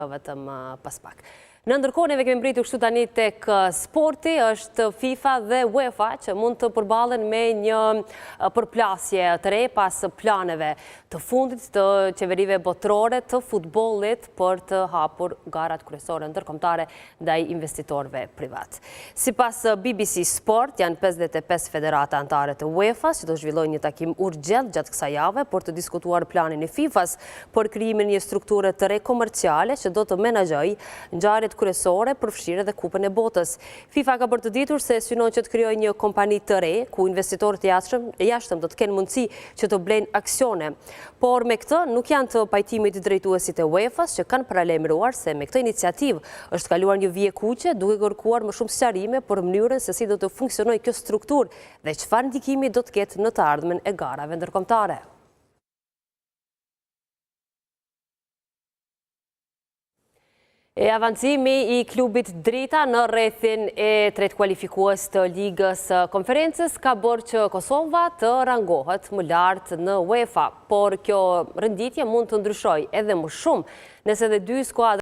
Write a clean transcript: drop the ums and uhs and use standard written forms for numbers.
vetëm pas pak. Në ndërkohë, neve kemi mbritur kështu tani tek sporti, është FIFA dhe UEFA që mund të përballen me një përplasje të re pas planeve të fundit të qeverive botërore të futbollit për të hapur garat kryesore ndërkombëtare ndaj investitorëve privat. Sipas BBC Sport, janë 55 federata anëtare të UEFA-s që do zhvillojnë një takim urgjent gjatë kësaj jave për të diskutuar planin e FIFA-s për krijimin e një strukture të re komerciale që do të menaxhojë ngjarjet kryesore përfshirë dhe Kupën e Botës. FIFA ka bërë të ditur se synon që të krijojë një kompani të re ku investitorët jashtëm do të kenë mundësi që të blejnë aksione. Por me këtë nuk janë të pajtimit drejtuesit e UEFA-s që kanë paralajmëruar se me këtë iniciativë është kaluar një vije kuqe duke kërkuar më shumë sqarime për mënyrën se si do të funksionojë kjo strukturë dhe çfarë ndikimi do të ketë në të ardhmen e garave ndërkombëtare. E avancimi i klubit Drita në rrethin e tretë kualifikues të ligës konferencës ka bërë që Kosova të rangohet më lart në UEFA, por kjo renditje mund të ndryshojë edhe më shumë nëse dhe dy skuadra